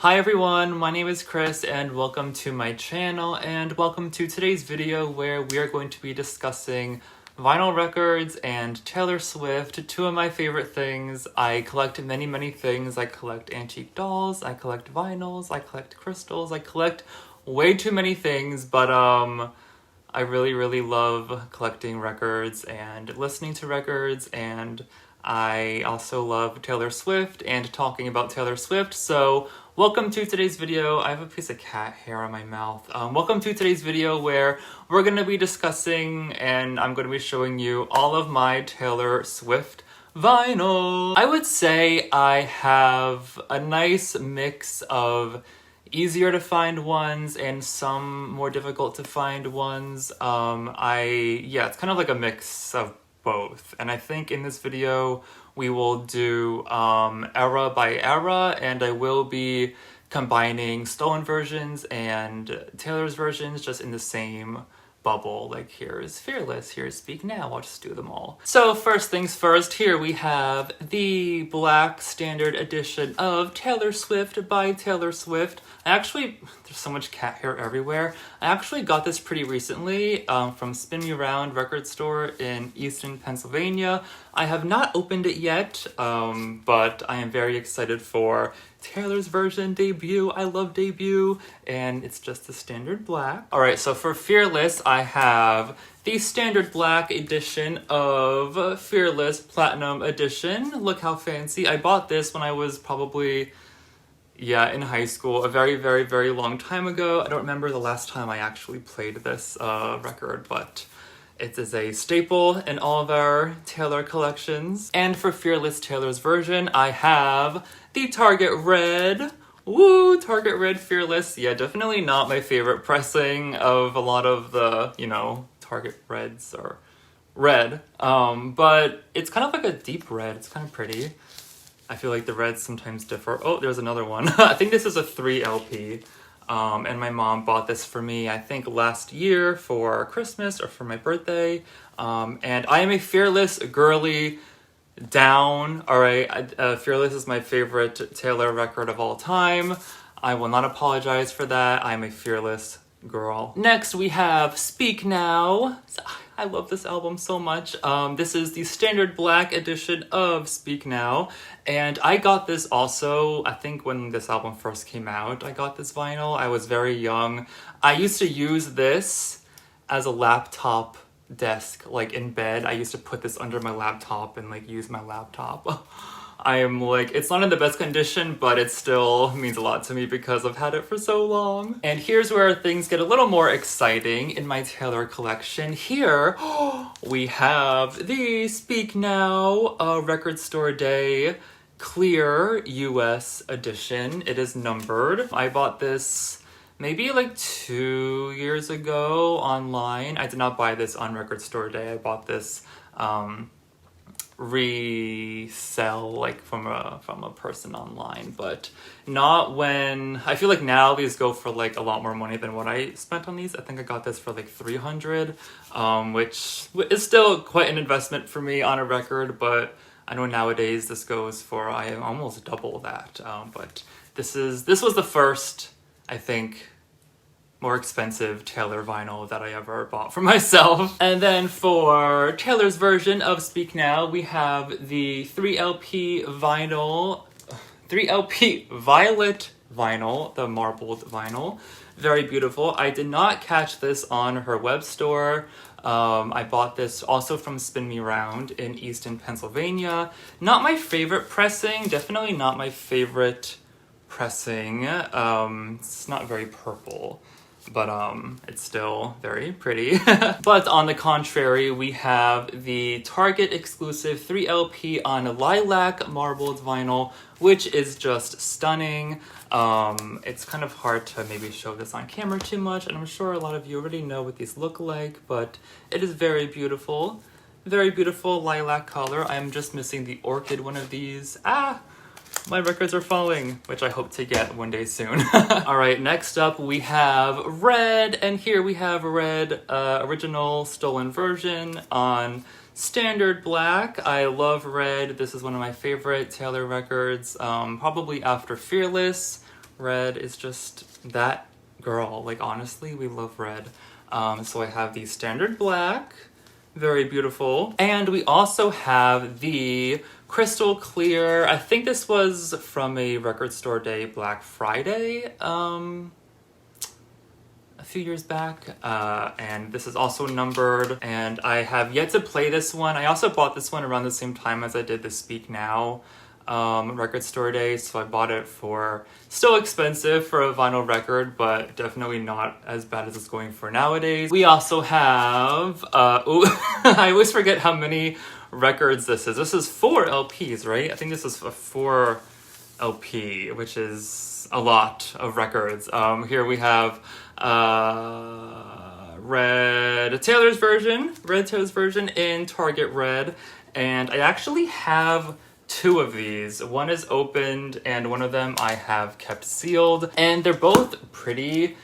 Hi everyone, my name is Chris and welcome to my channel and welcome to today's video where we are going to be discussing vinyl records and Taylor Swift, two of my favorite things. I collect many things. I collect antique dolls, I collect vinyls, I collect crystals, I collect way too many things, but I really love collecting records and listening to records, and I also love Taylor Swift and talking about Taylor Swift. So welcome to today's video. I have a piece of cat hair on my mouth. Welcome to today's video where we're going to be discussing and I'm going to be showing you all of my Taylor Swift vinyl. I would say I have a nice mix of easier to find ones and some more difficult to find ones. It's kind of like a mix of both. And I think in this video we will do era by era, and I will be combining stolen versions and Taylor's versions just in the same bubble. Like here's Fearless, here's Speak Now, I'll just do them all. So first things first, here we have the black standard edition of Taylor Swift by Taylor Swift. There's so much cat hair everywhere. I actually got this pretty recently from Spin Me Round record store in Easton, Pennsylvania. I have not opened it yet, but I am very excited for Taylor's version debut. I love debut, and it's just the standard black. All right, so for Fearless, I have the standard black edition of Fearless Platinum Edition. Look how fancy. I bought this when I was probably, in high school, a very long time ago. I don't remember the last time I actually played this record, but it is a staple in all of our Taylor collections. And for Fearless Taylor's version, I have the Target Red. Woo, Target Red Fearless. Yeah, definitely not my favorite pressing of a lot of the, Target Reds are red. But it's kind of like a deep red. It's kind of pretty. I feel like the reds sometimes differ. Oh, there's another one. I think this is a 3 LP. And my mom bought this for me, I think last year for Christmas or for my birthday. And I am a Fearless girly down. All right, Fearless is my favorite Taylor record of all time. I will not apologize for that. I'm a Fearless girl. Next, we have Speak Now. I love this album so much. This is the standard black edition of Speak Now. And I got this also, I think when this album first came out, I got this vinyl. I was very young. I used to use this as a laptop desk, like in bed. I used to put this under my laptop and like use my laptop. It's not in the best condition, but it still means a lot to me because I've had it for so long. And here's where things get a little more exciting in my Taylor collection. Here, we have the Speak Now Record Store Day Clear US edition. It is numbered. I bought this maybe like 2 years ago online. I did not buy this on Record Store Day. I bought this resell like from a person online, but not when I feel like now these go for like a lot more money than what I spent on these. I think I got this for like $300, which is still quite an investment for me on a record, but I know nowadays this goes for almost double that. But this was the first, I think, more expensive Taylor vinyl that I ever bought for myself. And then for Taylor's version of Speak Now, we have the 3LP violet vinyl, the marbled vinyl. Very beautiful. I did not catch this on her web store. I bought this also from Spin Me Round in Easton, Pennsylvania. Not my favorite pressing, definitely not my favorite pressing. It's not very purple, but it's still very pretty. But on the contrary, we have the Target exclusive 3LP on lilac marbled vinyl, which is just stunning. It's kind of hard to maybe show this on camera too much, and I'm sure a lot of you already know what these look like, but it is very beautiful. Very beautiful lilac color. I'm just missing the orchid one of these. My records are falling, which I hope to get one day soon. All right, next up we have Red, and here we have Red original stolen version on standard black. I love Red. This is one of my favorite Taylor records, probably after Fearless. Red is just that girl. Like, honestly, we love red. So I have the standard black, very beautiful. And we also have the crystal clear. I think this was from a Record Store Day Black Friday a few years back, and this is also numbered, and I have yet to play this one. I also bought this one around the same time as I did the Speak Now Record Store Day, so I bought it for still expensive for a vinyl record, but definitely not as bad as it's going for nowadays. We also have I always forget how many records this is. This is 4 LPs, right? I think this is a 4 LP, which is a lot of records. Here we have Red Taylor's version in Target Red, and I actually have 2 of these. One is opened and one of them I have kept sealed, and they're both pretty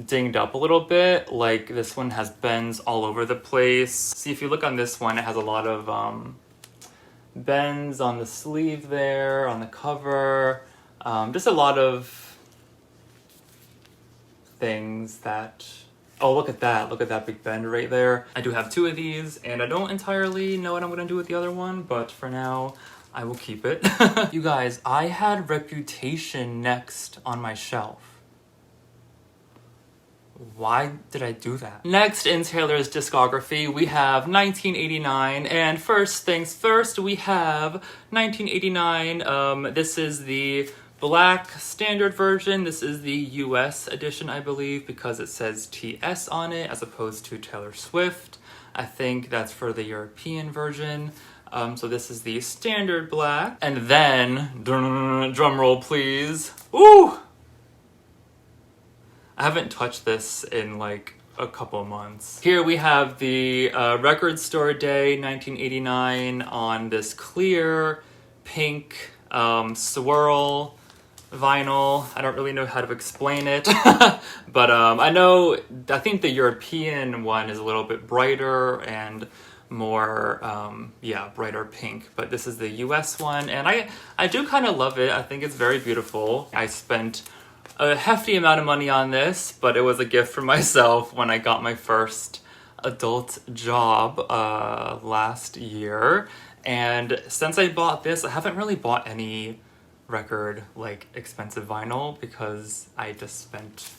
dinged up a little bit. Like, this one has bends all over the place. See, if you look on this one, it has a lot of bends on the sleeve there, on the cover, just a lot of things that, oh, look at that big bend right there. I do have 2 of these, and I don't entirely know what I'm gonna do with the other one, but for now I will keep it. You guys, I had Reputation next on my shelf. Why did I do that? Next in Taylor's discography, we have 1989, and first things first, we have 1989. This is the black standard version. This is the US edition, I believe, because it says TS on it as opposed to Taylor Swift. I think that's for the European version. So this is the standard black. And then, drum roll please. Ooh! I haven't touched this in like a couple months. Here we have the Record Store Day 1989 on this clear pink swirl vinyl. I don't really know how to explain it, but I think the European one is a little bit brighter and more, brighter pink, but this is the US one, and I do kind of love it. I think it's very beautiful. I spent a hefty amount of money on this, but it was a gift for myself when I got my first adult job last year, and since I bought this, I haven't really bought any record like expensive vinyl because I just spent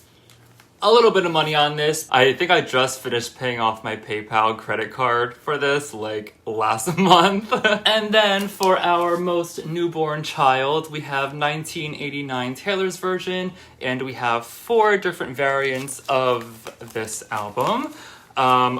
a little bit of money on this. I think I just finished paying off my PayPal credit card for this like last month. And then for our most newborn child, we have 1989 Taylor's version, and we have 4 different variants of this album.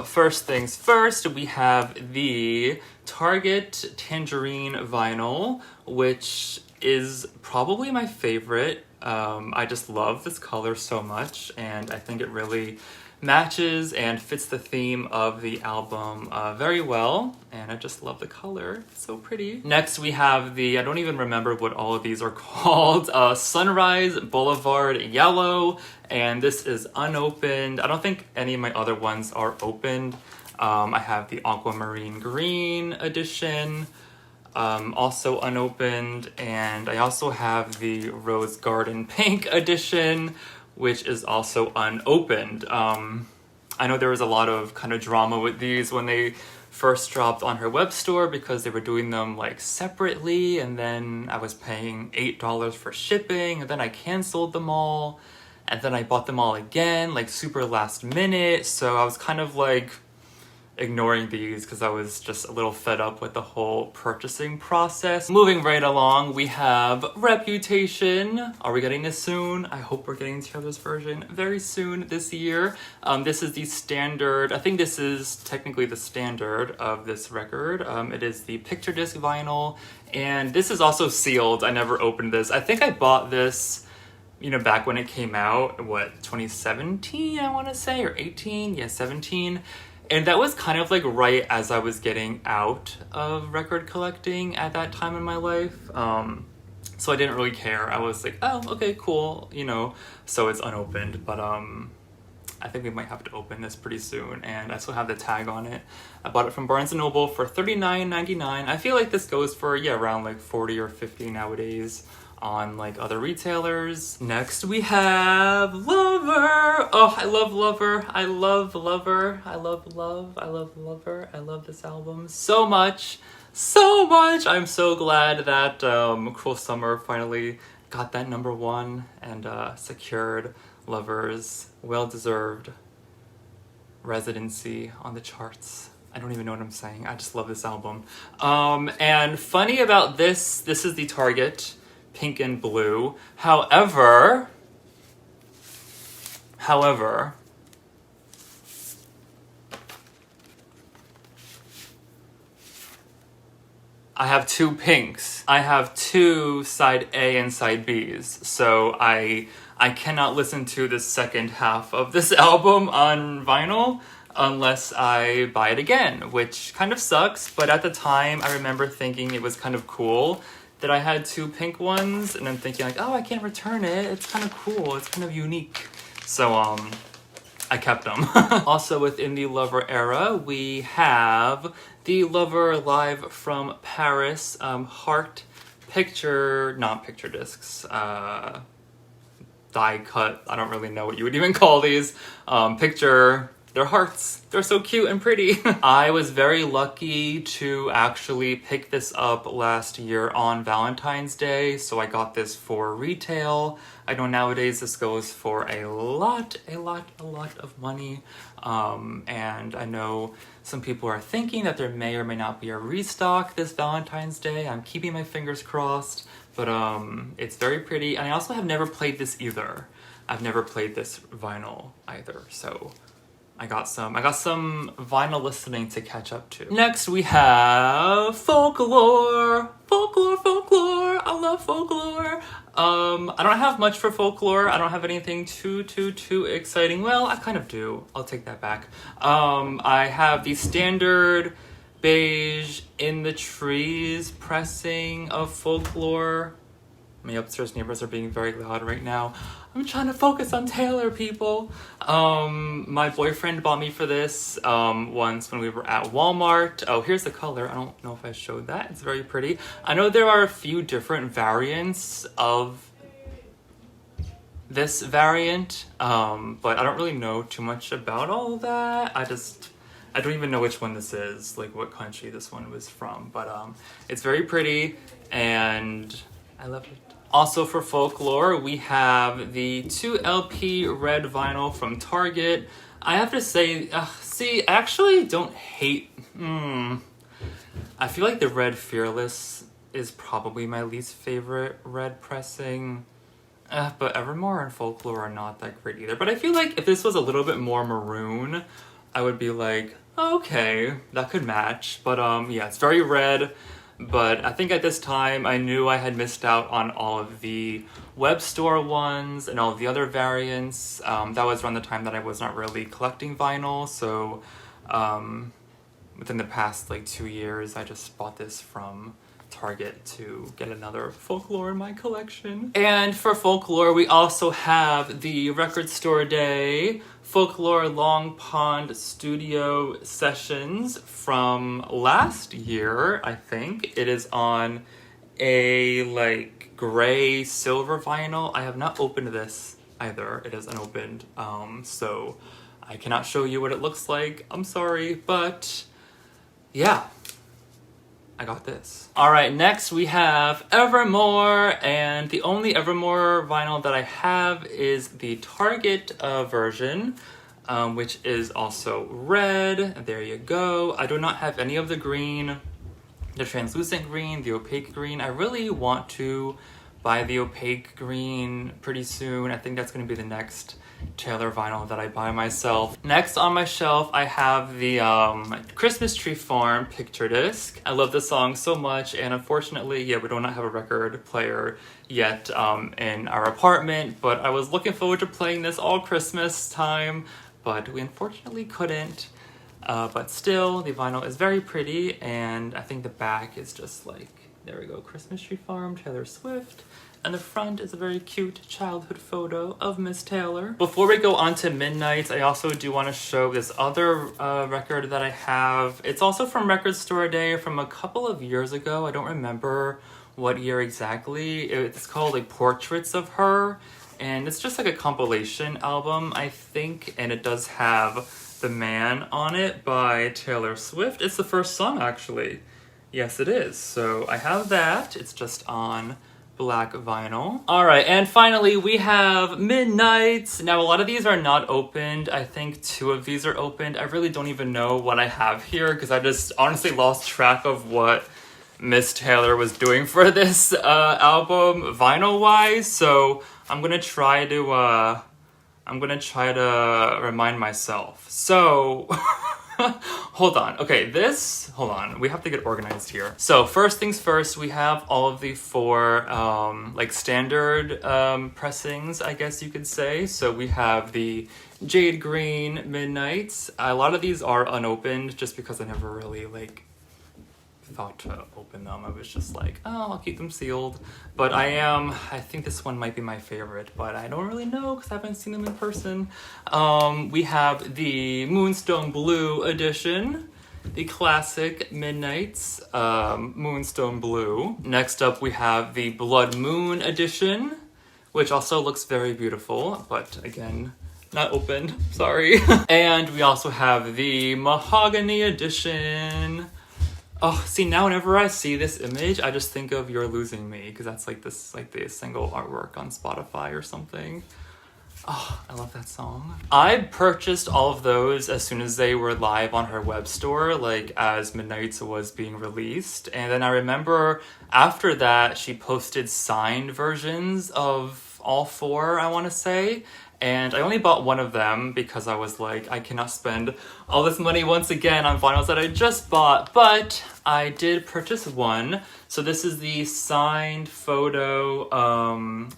First things first, we have the Target Tangerine vinyl, which is probably my favorite. I just love this color so much, and I think it really matches and fits the theme of the album very well, and I just love the color. It's so pretty. Next we have the, I don't even remember what all of these are called, Sunrise Boulevard Yellow, and this is unopened. I don't think any of my other ones are opened. I have the Aquamarine Green edition, also unopened, and I also have the Rose Garden Pink edition, which is also unopened. I know there was a lot of kind of drama with these when they first dropped on her web store because they were doing them like separately, and then I was paying $8 for shipping, and then I canceled them all, and then I bought them all again like super last minute, so I was kind of like ignoring these because I was just a little fed up with the whole purchasing process. Moving right along, we have Reputation. Are we getting this soon? I hope we're getting Taylor's version very soon this year. This is the standard. I think this is technically the standard of this record. It is the picture disc vinyl, and this is also sealed. I never opened this. I think I bought this, you know, back when it came out, 2017, I want to say, or 18? Yeah, 17. And that was kind of like right as I was getting out of record collecting at that time in my life. So I didn't really care. I was like, oh, okay, cool, you know, so it's unopened. But I think we might have to open this pretty soon. And I still have the tag on it. I bought it from Barnes & Noble for $39.99. I feel like this goes for, around like $40 or $50 nowadays. on like other retailers. Next we have Lover. Oh, I love Lover. I love Lover. I love Love. I love Lover. I love this album so much. So much. I'm so glad that Cruel Summer finally got that #1 and secured Lover's well-deserved residency on the charts. I don't even know what I'm saying. I just love this album. And funny about this is the Target pink and blue. However, I have 2 pinks. I have 2 side A and side Bs. So I cannot listen to the second half of this album on vinyl unless I buy it again, which kind of sucks. But at the time, I remember thinking it was kind of cool that I had 2 pink ones, and I'm thinking like, oh, I can't return it. It's kind of cool. It's kind of unique. So I kept them. Also within the Lover era, we have the Lover Live from Paris heart picture, not picture discs, die cut. I don't really know what you would even call these. Picture. They're hearts. They're so cute and pretty. I was very lucky to actually pick this up last year on Valentine's Day, so I got this for retail. I know nowadays this goes for a lot of money, and I know some people are thinking that there may or may not be a restock this Valentine's Day. I'm keeping my fingers crossed, but it's very pretty, and I also have never played this either. I've never played this vinyl either, so I got some vinyl listening to catch up to. Next we have Folklore. Folklore. I love Folklore. I don't have much for Folklore. I don't have anything too exciting. Well, I kind of do. I'll take that back. I have the standard beige In the Trees pressing of Folklore. My upstairs neighbors are being very loud right now. I'm trying to focus on Taylor, people. My boyfriend bought me for this once when we were at Walmart. Oh, here's the color. I don't know if I showed that. It's very pretty. I know there are a few different variants of this variant, but I don't really know too much about all of that. I don't even know which one this is, like what country this one was from, but it's very pretty and I love it. Also for Folklore, we have the 2 LP red vinyl from Target. I have to say, see, I actually don't hate, I feel like the red Fearless is probably my least favorite red pressing. But Evermore and Folklore are not that great either. But I feel like if this was a little bit more maroon, I would be like, okay, that could match. But yeah, it's very red. But I think at this time, I knew I had missed out on all of the web store ones and all of the other variants. That was around the time that I was not really collecting vinyl. So within the past like 2 years, I just bought this from Target to get another Folklore in my collection. And for Folklore, we also have the Record Store Day Folklore Long Pond Studio Sessions from last year, I think. It is on a like gray silver vinyl. I have not opened this either. It is unopened, so I cannot show you what it looks like. I'm sorry, but yeah. I got this. All right, next we have Evermore, and the only Evermore vinyl that I have is the Target version, which is also red. There you go. I do not have any of the green, the translucent green, the opaque green. I really want to buy the opaque green pretty soon. I think that's going to be the next Taylor vinyl that I buy myself. Next on my shelf, I have the Christmas Tree Farm picture disc. I love this song so much, and unfortunately, yeah, we do not have a record player yet in our apartment, but I was looking forward to playing this all Christmas time, but we unfortunately couldn't. But still, the vinyl is very pretty, and I think the back is just like, there we go, Christmas Tree Farm, Taylor Swift. And the front is a very cute childhood photo of Miss Taylor. Before we go on to Midnight, I also do want to show this other record that I have. It's also from Record Store Day from a couple of years ago. I don't remember what year exactly. It's called like Portraits of Her, and it's just like a compilation album, I think, and it does have The Man on it by Taylor Swift. It's the first song, actually. Yes, it is. So I have that. It's just on black vinyl. All right, and finally we have Midnights. Now, a lot of these are not opened. I think 2 of these are opened. I really don't even know what I have here because I just honestly lost track of what Miss Taylor was doing for this album vinyl-wise. So I'm gonna try to remind myself. So hold on. Okay, hold on. We have to get organized here. So first things first, we have all of the 4 like standard pressings, I guess you could say. So we have the Jade Green Midnights. A lot of these are unopened just because I never really like thought to open them. I was just like, oh, I'll keep them sealed. But I think this one might be my favorite, but I don't really know because I haven't seen them in person. We have the Moonstone Blue edition, the classic Midnights, Moonstone Blue. Next up we have the Blood Moon edition, which also looks very beautiful, but again, not opened, sorry. And we also have the Mahogany edition. Oh, see, now whenever I see this image, I just think of You're Losing Me, because that's like this, like the single artwork on Spotify or something. Oh, I love that song. I purchased all of those as soon as they were live on her web store, like as Midnights was being released. And then I remember after that, she posted signed versions of all 4, I want to say. And I only bought one of them because I was like, I cannot spend all this money once again on vinyls that I just bought, but I did purchase one. So this is the signed photo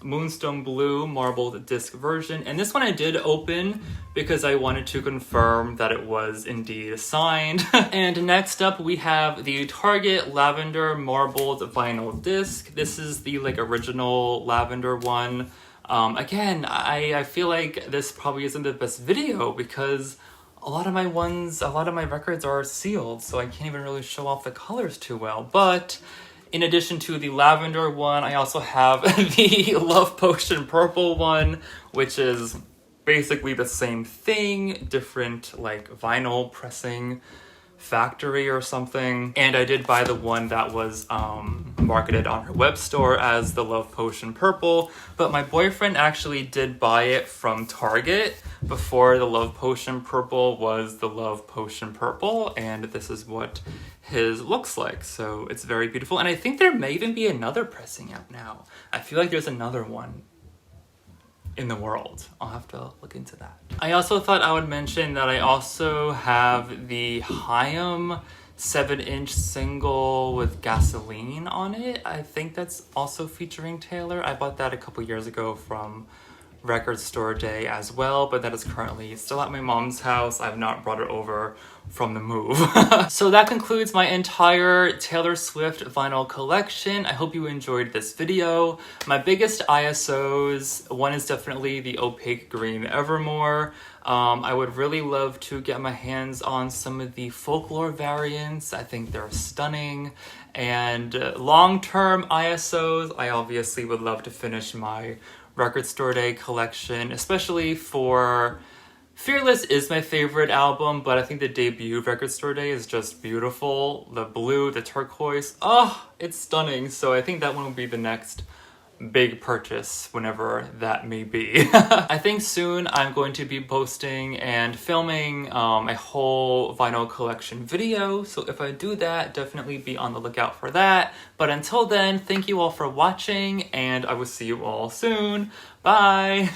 Moonstone Blue marbled disc version. And this one I did open because I wanted to confirm that it was indeed signed. And next up we have the Target Lavender marbled vinyl disc. This is the like original lavender one. Again, I feel like this probably isn't the best video because a lot of my records are sealed, so I can't even really show off the colors too well. But in addition to the lavender one, I also have the Love Potion purple one, which is basically the same thing, different like vinyl pressing factory or something. And I did buy the one that was marketed on her web store as the Love Potion purple, but my boyfriend actually did buy it from Target before the Love Potion purple was the Love Potion purple, and this is what his looks like. So it's very beautiful, and I think there may even be another pressing out now. I feel like there's another one in the world. I'll have to look into that. I also thought I would mention that I also have the Haim 7-inch single with Gasoline on it. I think that's also featuring Taylor. I bought that a couple years ago from Record Store Day as well, but that is currently still at my mom's house. I've not brought it over from the move. So that concludes my entire Taylor Swift vinyl collection. I hope you enjoyed this video. My biggest ISOs, one is definitely the opaque green Evermore. I would really love to get my hands on some of the folklore variants. I think they're stunning. And long-term ISOs, I obviously would love to finish my Record Store Day collection, especially for Fearless is my favorite album, but I think the debut Record Store Day is just beautiful. The blue, the turquoise, oh, it's stunning. So I think that one will be the next big purchase, whenever that may be. I think soon I'm going to be posting and filming a whole vinyl collection video, so if I do that, definitely be on the lookout for that. But until then, thank you all for watching, and I will see you all soon. Bye!